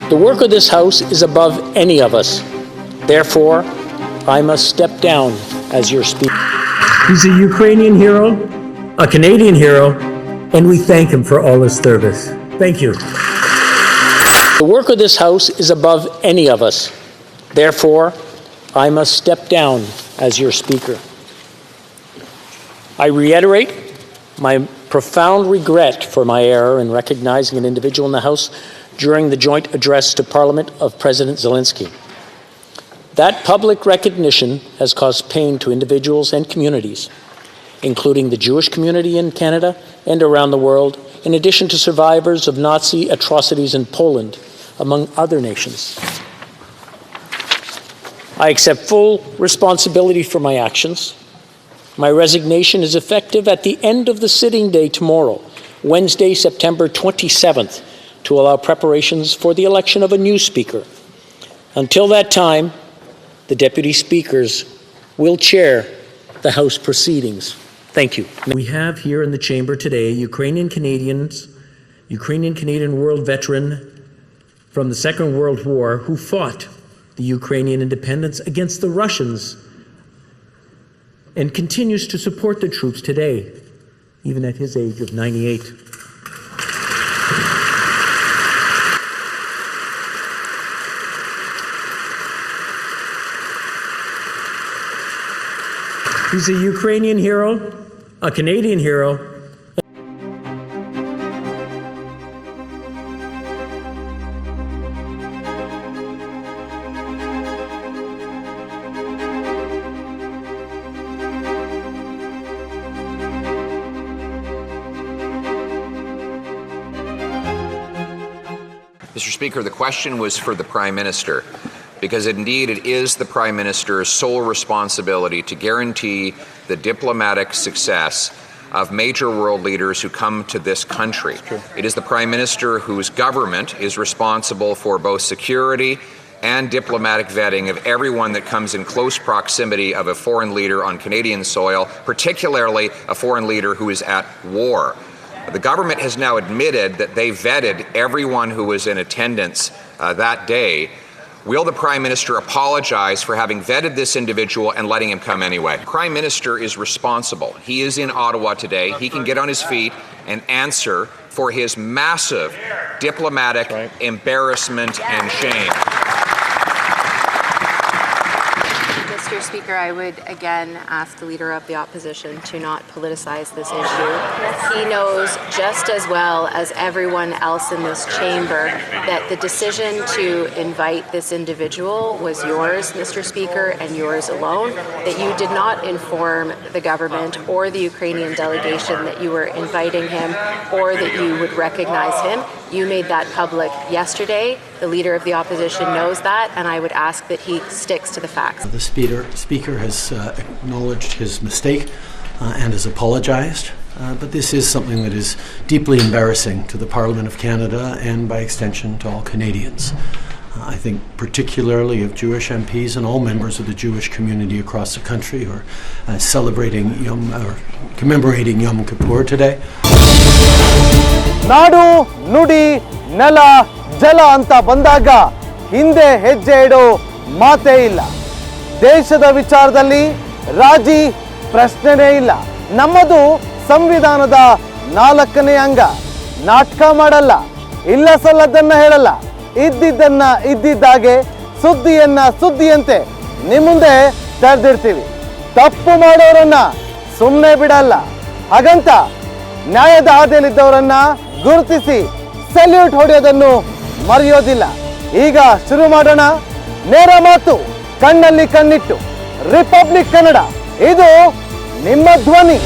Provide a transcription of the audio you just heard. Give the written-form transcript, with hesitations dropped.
The work of this House is above any of us. Therefore, I must step down as your Speaker. He's a Ukrainian hero, a Canadian hero, and we thank him for all his service. Thank you. The work of this House is above any of us. Therefore, I must step down as your Speaker. I reiterate my profound regret for my error in recognizing an individual in the House during the joint address to Parliament of President Zelensky. That public recognition has caused pain to individuals and communities, including the Jewish community in Canada and around the world, in addition to survivors of Nazi atrocities in Poland, among other nations. I accept full responsibility for my actions. My resignation is effective at the end of the sitting day tomorrow, Wednesday, September 27th, to allow preparations for the election of a new Speaker. Until that time, the Deputy Speakers will chair the House proceedings. Thank you. We have here in the chamber today Ukrainian Canadian world veteran from the Second World War who fought the Ukrainian independence against the Russians and continues to support the troops today, even at his age of 98. He's a Ukrainian hero, a Canadian hero. Mr. Speaker, the question was for the Prime Minister, because indeed it is the Prime Minister's sole responsibility to guarantee the diplomatic success of major world leaders who come to this country. It is the Prime Minister whose government is responsible for both security and diplomatic vetting of everyone that comes in close proximity of a foreign leader on Canadian soil, particularly a foreign leader who is at war. The government has now admitted that they vetted everyone who was in attendance that day. Will the Prime Minister apologize for having vetted this individual and letting him come anyway? The Prime Minister is responsible. He is in Ottawa today. He can get on his feet and answer for his massive diplomatic embarrassment and shame. Mr. Speaker, I would again ask the Leader of the Opposition to not politicize this issue. He knows just as well as everyone else in this chamber that the decision to invite this individual was yours, Mr. Speaker, and yours alone, that you did not inform the government or the Ukrainian delegation that you were inviting him or that you would recognize him. You made that public yesterday. The Leader of the Opposition knows that, and I would ask that he sticks to the facts. The Speaker has acknowledged his mistake and has apologized, but this is something that is deeply embarrassing to the Parliament of Canada and, by extension, to all Canadians. I think particularly of Jewish MPs and all members of the Jewish community across the country who are commemorating Yom Kippur today. ನಾಡು ನುಡಿ ನೆಲ ಜಲ ಅಂತ ಬಂದಾಗ ಹಿಂದೆ ಹೆಜ್ಜೆ ಇಡೋ ಮಾತೇ ಇಲ್ಲ. ದೇಶದ ವಿಚಾರದಲ್ಲಿ ರಾಜಿ ಪ್ರಶ್ನೆನೇ ಇಲ್ಲ. ನಮ್ಮದು ಸಂವಿಧಾನದ 4ನೇ ಅಂಗ. ನಾಟಕ ಮಾಡಲ್ಲ, ಇಲ್ಲ ಸಲ್ಲದನ್ನ ಹೇಳಲ್ಲ, ಇದ್ದಿದ್ದನ್ನ ಇದ್ದಿದ್ದಾಗೆ, ಸುದ್ದಿಯನ್ನ ಸುದ್ದಿಯಂತೆ ನಿಮ್ಮ ಮುಂದೆ ತೆರೆದಿರ್ತೀವಿ. ತಪ್ಪು ಮಾಡೋರನ್ನ ಸುಮ್ಮನೆ ಬಿಡಲ್ಲ. ಹಾಗಂತ ನ್ಯಾಯದ ಹಾದಿಯಲ್ಲಿದ್ದವರನ್ನ ಗುರುತಿಸಿ ಸೆಲ್ಯೂಟ್ ಹೊಡೆಯೋದನ್ನು ಮರೆಯೋದಿಲ್ಲ. ಈಗ ಶುರು ಮಾಡೋಣ. ನೇರ ಮಾತು, ಕಣ್ಣಲ್ಲಿ ಕಣ್ಣಿಟ್ಟು. ರಿಪಬ್ಲಿಕ್ ಕನ್ನಡ, ಇದು ನಿಮ್ಮ ಧ್ವನಿ.